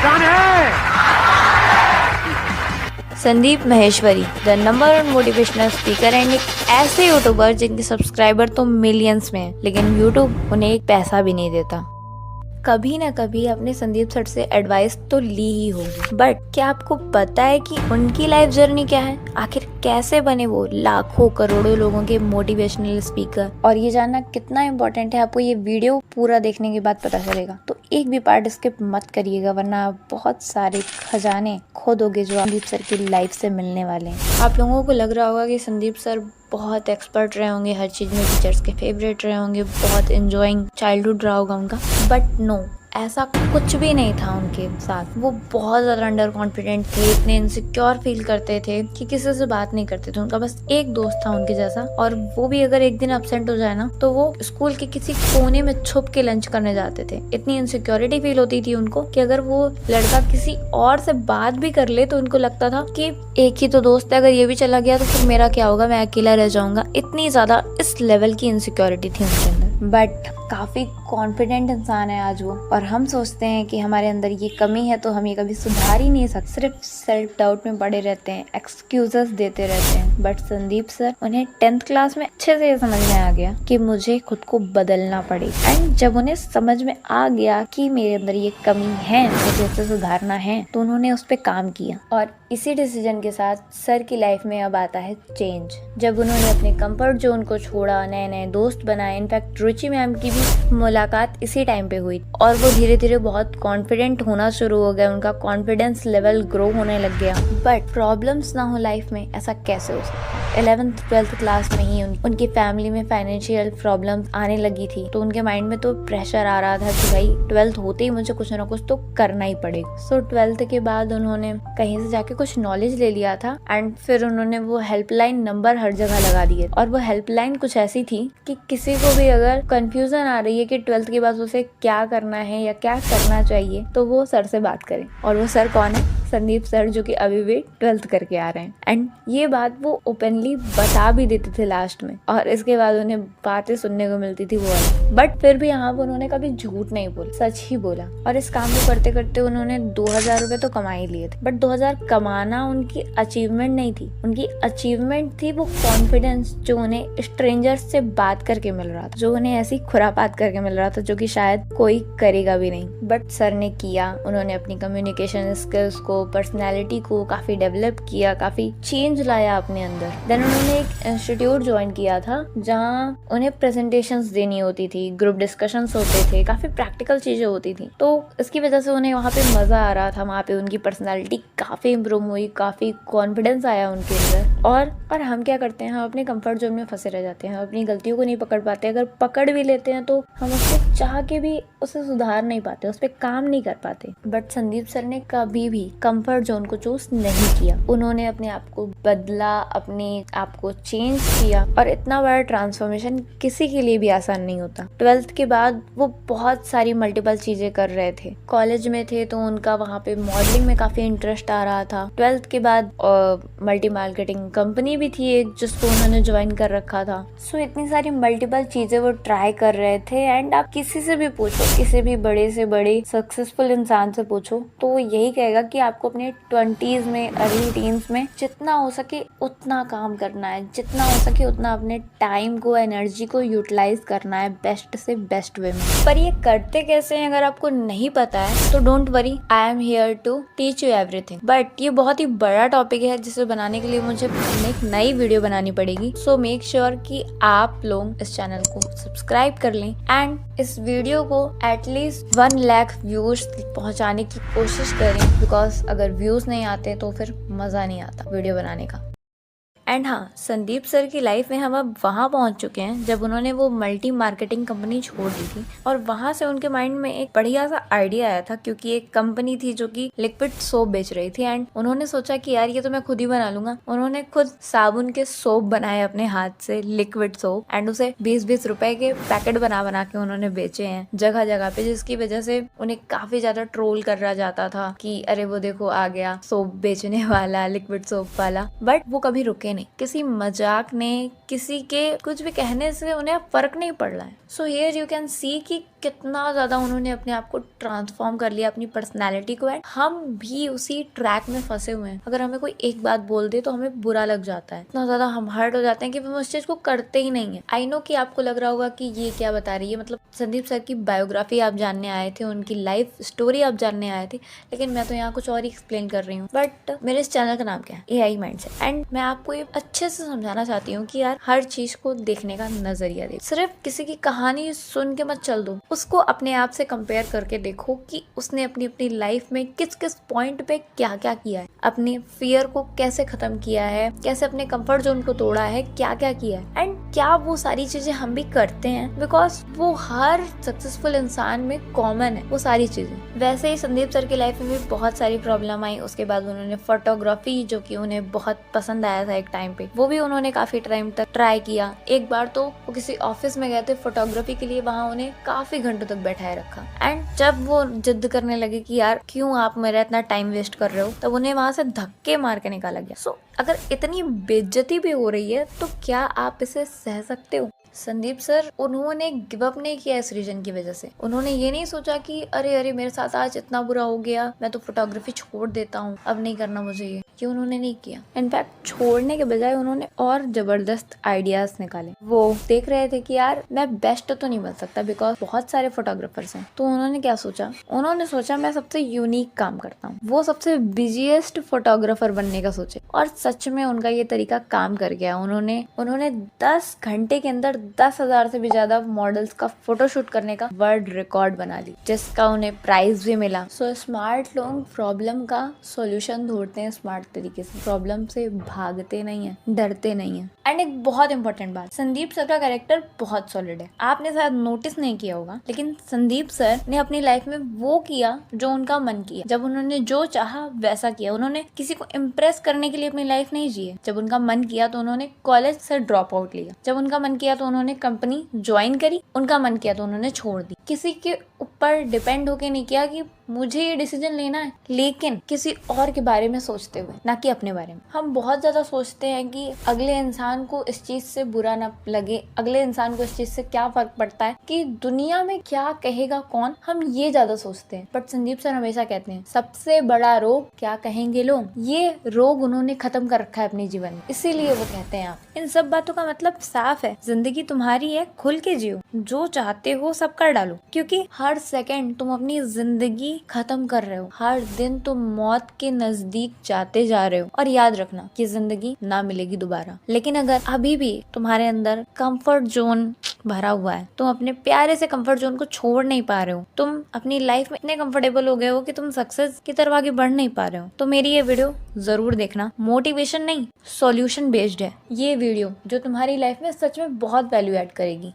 कौन है? Sandeep Maheshwari, the number 1 motivational speaker and एक ऐसे यूट्यूबर जिनके सब्सक्राइबर तो मिलियंस में हैं, लेकिन यूट्यूब उन्हें एक पैसा भी नहीं देता। कभी ना कभी आपने संदीप सर से एडवाइस तो ली ही होगी, बट क्या आपको पता है कि उनकी लाइफ जर्नी क्या है? आखिर कैसे बने वो लाखों करोड़ों लोगों के मोटिवेशनल स्पीकर? और ये जानना कितना इम्पोर्टेंट है, आपको ये वीडियो पूरा देखने के बाद पता चलेगा। तो एक भी पार्ट स्किप मत करिएगा, वरना आप बहुत सारे खजाने खो दोगे जो संदीप सर की लाइफ से मिलने वाले हैं। आप लोगों को लग रहा होगा कि संदीप सर बहुत एक्सपर्ट रहे होंगे हर चीज़ में, टीचर्स के फेवरेट रहे होंगे, बहुत एंजॉइंग चाइल्डहुड रहा होगा उनका, बट नो, ऐसा कुछ भी नहीं था उनके साथ। वो बहुत ज़्यादा अंडर कॉन्फिडेंट थे, इतने इनसिक्योर फील करते थे कि किसी से बात नहीं करते थे। उनका बस एक दोस्त था उनके जैसा, और वो भी अगर एक दिन एब्सेंट हो जाए ना, तो वो स्कूल के किसी कोने में छुप के लंच करने जाते थे। इतनी इनसिक्योरिटी फील होती थी उनको कि अगर वो लड़का किसी और से बात भी कर ले तो उनको लगता था कि एक ही तो दोस्त है, अगर ये भी चला गया तो फिर मेरा क्या होगा, मैं अकेला रह जाऊंगा। इतनी ज्यादा इस लेवल की इनसिक्योरिटी थी उनके अंदर। बट काफी कॉन्फिडेंट इंसान है आज वो, और हम सोचते हैं कि हमारे अंदर ये कमी है तो हम ये कभी सुधार ही नहीं सकते, सिर्फ सेल्फ डाउट में पड़े रहते हैं, एक्सक्यूजेस देते रहते हैं। बट संदीप सर, उन्हें 10th क्लास में अच्छे से ये समझ में आ गया कि मुझे खुद को बदलना पड़ेगा। एंड जब उन्हें समझ में आ गया कि मेरे अंदर ये कमी है, मुझे इसे सुधारना है, तो उन्होंने उस पर काम किया। और इसी डिसीजन के साथ सर की लाइफ में अब आता है चेंज। जब उन्होंने अपने कंफर्ट जोन को छोड़ा, नए नए दोस्त बनाए, इनफैक्ट रुचि मैम की भी मुलाकात इसी टाइम पे हुई, और वो धीरे धीरे बहुत कॉन्फिडेंट होना शुरू हो गया, उनका कॉन्फिडेंस लेवल ग्रो होने लग गया। बट प्रॉब्लम्स ना हो लाइफ में, ऐसा कैसे हो सकता है? 11th 12th क्लास में ही उनकी फैमिली में फाइनेंशियल प्रॉब्लम्स आने लगी थी, तो उनके माइंड में तो प्रेशर आ रहा था कि भाई 12th होते ही मुझे कुछ ना कुछ तो करना ही पड़ेगा। सो 12th के बाद उन्होंने कहीं से जाके कुछ नॉलेज ले लिया था, एंड फिर उन्होंने वो हेल्पलाइन नंबर हर जगह लगा दिए। और वो हेल्पलाइन कुछ ऐसी थी कि किसी को भी अगर कंफ्यूजन आ रही है कि 12th के बाद उसे क्या करना है या क्या करना चाहिए, तो वो सर से बात करें। और वो सर कौन है? संदीप सर, जो कि अभी भी 12th करके आ रहे हैं। एंड ये बात वो ओपनली बता भी देते थे लास्ट में, और इसके बाद उन्हें बातें सुनने को मिलती थी वो वाली। बट फिर भी यहाँ पर उन्होंने कभी झूठ नहीं बोला, सच ही बोला। और इस काम को करते करते उन्होंने 2000 रुपए तो कमा ही लिए थे। बट 2000 कमाना उनकी अचीवमेंट नहीं थी, उनकी अचीवमेंट थी वो कॉन्फिडेंस जो उन्हें स्ट्रेंजर्स से बात करके मिल रहा था, जो उन्हें ऐसी खुरापात करके मिल रहा था जो कि शायद कोई करेगा भी नहीं। बट सर ने किया, उन्होंने अपनी कम्युनिकेशन स्किल्स को, पर्सनैलिटी को काफी डेवलप किया, काफी चेंज लाया अपने अंदर। देन उन्होंने एक इंस्टीट्यूट ज्वाइन किया था जहाँ उन्हें प्रेजेंटेशंस देनी होती थी, ग्रुप डिस्कशंस होते थे, काफी प्रैक्टिकल चीजें होती थी। तो इसकी वजह से उन्हें वहाँ पे मजा आ रहा था, वहाँ पे उनकी पर्सनैलिटी काफी इम्प्रूव हुई, काफी कॉन्फिडेंस आया उनके अंदर। और हम क्या करते हैं, हम अपने कंफर्ट जोन में फंसे रह जाते हैं, हम अपनी गलतियों को नहीं पकड़ पाते। अगर पकड़ भी लेते हैं तो हम उसको चाह के भी उसे सुधार नहीं पाते, उस पर काम नहीं कर पाते। बट संदीप सर ने कभी भी कंफर्ट जोन को चूज नहीं किया, उन्होंने अपने आप को बदला, अपने आप को चेंज किया। और इतना बड़ा ट्रांसफॉर्मेशन किसी के लिए भी आसान नहीं होता। 12th के बाद वो बहुत सारी मल्टीपल चीजें कर रहे थे। कॉलेज में थे तो उनका वहाँ पे मॉडलिंग में काफी इंटरेस्ट आ रहा था। 12th के बाद मल्टी मार्केटिंग कंपनी भी थी एक, जिसको उन्होंने ज्वाइन कर रखा था। सो इतनी सारी मल्टीपल चीजें वो ट्राई कर रहे थे। एंड आप किसी से भी पूछो, किसी भी बड़े से बड़े सक्सेसफुल इंसान से पूछो, तो वो यही कहेगा कि आपको अपने 20s में, अर्ली टीन्स में जितना हो सके उतना काम करना है, जितना हो सके उतना अपने टाइम को, एनर्जी को यूटिलाइज करना है बेस्ट से बेस्ट वे में। पर ये करते कैसे हैं अगर आपको नहीं पता है तो don't worry, I am here to teach you everything. But ये बहुत ही बड़ा टॉपिक है जिसे बनाने के लिए मुझे एक नई वीडियो बनानी पड़ेगी। सो मेक श्योर कि आप लोग इस चैनल को सब्सक्राइब कर लें एंड इस वीडियो को एटलीस्ट 1 लाख व्यूज पहुंचाने की कोशिश करें, बिकॉज अगर व्यूज नहीं आते तो फिर मजा नहीं आता वीडियो बनाने का। एंड हाँ, संदीप सर की लाइफ में हम अब वहाँ पहुँच चुके हैं जब उन्होंने वो मल्टी मार्केटिंग कंपनी छोड़ दी थी, और वहाँ से उनके माइंड में एक बढ़िया सा आइडिया आया था, क्योंकि एक कंपनी थी जो कि लिक्विड सोप बेच रही थी। एंड उन्होंने सोचा कि यार ये तो मैं खुद ही बना लूंगा। उन्होंने खुद साबुन के सोप बनाए अपने हाथ से, लिक्विड सोप, एंड उसे 20-20 रुपए के पैकेट बना के उन्होंने बेचे हैं जगह जगह पे, जिसकी वजह से उन्हें काफी ज्यादा ट्रोल करा जाता था कि अरे वो देखो आ गया सोप बेचने वाला, लिक्विड सोप वाला। बट वो कभी रुके नहीं, किसी मजाक ने, किसी के कुछ भी कहने से उन्हें फर्क नहीं पड़ रहा है। So here you can see कि कितना ज्यादा उन्होंने अपने आप को ट्रांसफॉर्म कर लिया, अपनी पर्सनैलिटी को। एंड हम भी उसी ट्रैक में फंसे हुए हैं। अगर हमें कोई एक बात बोल दे तो हमें बुरा लग जाता है, इतना ज्यादा हम हर्ट हो जाते हैं कि हम उस चीज को करते ही नहीं है। आई नो कि आपको लग रहा होगा कि ये क्या बता रही है, मतलब संदीप सर की बायोग्राफी आप जानने आए थे, उनकी लाइफ स्टोरी आप जानने आए थे, लेकिन मैं तो यहाँ कुछ और ही एक्सप्लेन कर रही हूँ। बट मेरे इस चैनल का नाम क्या है, AI माइंडसेट। एंड मैं आपको ये अच्छे से समझाना चाहती हूँ कि यार हर चीज को देखने का नजरिया दे। सिर्फ किसी की कहानी सुन के मत चल दो, उसको अपने आप से कंपेयर करके देखो कि उसने अपनी अपनी लाइफ में किस किस पॉइंट पे क्या क्या किया है, अपनी फियर को कैसे खत्म किया है, कैसे अपने कंफर्ट जोन को तोड़ा है, क्या क्या किया है। एंड क्या वो सारी चीजें हम भी करते हैं, बिकॉज वो हर सक्सेसफुल इंसान में कॉमन है वो सारी चीजें। वैसे ही संदीप सर की लाइफ में भी बहुत सारी प्रॉब्लम आई। उसके बाद उन्होंने फोटोग्राफी, जो कि उन्हें बहुत पसंद आया था एक टाइम पे, वो भी उन्होंने काफी टाइम तक ट्राई किया। एक बार तो वो किसी ऑफिस में गए थे फोटोग्राफी के लिए, वहां उन्हें काफी घंटों तक बैठाए रखा। एंड जब वो जिद करने लगे कि यार क्यों आप मेरा इतना टाइम वेस्ट कर रहे हो, तब उन्हें वहां से धक्के मार के निकाला गया। सो अगर इतनी बेइज्जती भी हो रही है तो क्या आप इसे सह सकते हो? संदीप सर उन्होंने गिव अप नहीं किया इस रीजन की वजह से। उन्होंने ये नहीं सोचा कि अरे मेरे साथ आज इतना बुरा हो गया, मैं तो फोटोग्राफी छोड़ देता हूँ, अब नहीं करना मुझे ये उन्होंने नहीं किया। इनफैक्ट छोड़ने के बजाय उन्होंने और जबरदस्त आइडियाज निकाले। वो देख रहे थे कि यार मैं बेस्ट तो नहीं बन सकता बिकॉज बहुत सारे फोटोग्राफर्स हैं, तो उन्होंने क्या सोचा, उन्होंने सोचा मैं सबसे यूनिक काम करता हूँ। वो सबसे बिजीएस्ट फोटोग्राफर बनने का सोचे, और सच में उनका ये तरीका काम कर गया। उन्होंने 10 घंटे के अंदर 10,000 से भी ज्यादा मॉडल्स का फोटोशूट करने का वर्ल्ड रिकॉर्ड बना ली, जिसका उन्हें प्राइज भी मिला। सो स्मार्ट लोग प्रॉब्लम का सॉल्यूशन ढूंढते हैं स्मार्ट तरीके से, प्रॉब्लम से भागते नहीं है, डरते नहीं है। एंड एक बहुत इंपॉर्टेंट बात, संदीप सर का कैरेक्टर बहुत सॉलिड है। आपने शायद नोटिस नहीं किया होगा, लेकिन संदीप सर ने अपनी लाइफ में वो किया जो उनका मन किया। जब उन्होंने जो चाहा वैसा किया। उन्होंने किसी को इम्प्रेस करने के लिए अपनी लाइफ नहीं जी है। जब उनका मन किया तो उन्होंने कॉलेज से ड्रॉप आउट लिया। जब उनका मन किया तो उन्होंने कंपनी ज्वाइन करी। उनका मन किया तो उन्होंने छोड़ दी। किसी के ऊपर डिपेंड होके नहीं किया कि मुझे ये डिसीजन लेना है, लेकिन किसी और के बारे में सोचते हुए, ना कि अपने बारे में। हम बहुत ज्यादा सोचते हैं कि अगले इंसान को इस चीज से बुरा ना लगे, अगले इंसान को इस चीज से क्या फर्क पड़ता है, कि दुनिया में क्या कहेगा कौन, हम ये ज्यादा सोचते हैं। बट संदीप सर हमेशा कहते हैं सबसे बड़ा रोग क्या कहेंगे लोग, ये रोग उन्होंने खत्म कर रखा है अपने जीवन में। इसीलिए वो कहते हैं आप इन सब बातों का मतलब साफ है, जिंदगी तुम्हारी है, खुल के जियो, जो चाहते हो सब कर डालो, क्योंकि हर सेकंड तुम अपनी जिंदगी खत्म कर रहे हो। हर दिन तुम मौत के नजदीक जाते जा रहे हो। और याद रखना कि जिंदगी ना मिलेगी दोबारा। लेकिन अगर अभी भी तुम्हारे अंदर कंफर्ट जोन भरा हुआ है, तुम अपने प्यारे से कंफर्ट जोन को छोड़ नहीं पा रहे हो, तुम अपनी लाइफ में इतने कंफर्टेबल हो गए हो कि तुम सक्सेस की तरफ आगे बढ़ नहीं पा रहे हो, तो मेरी ये वीडियो जरूर देखना। मोटिवेशन नहीं, सॉल्यूशन बेस्ड है ये वीडियो, जो तुम्हारी लाइफ में सच में बहुत वैल्यू ऐड करेगी।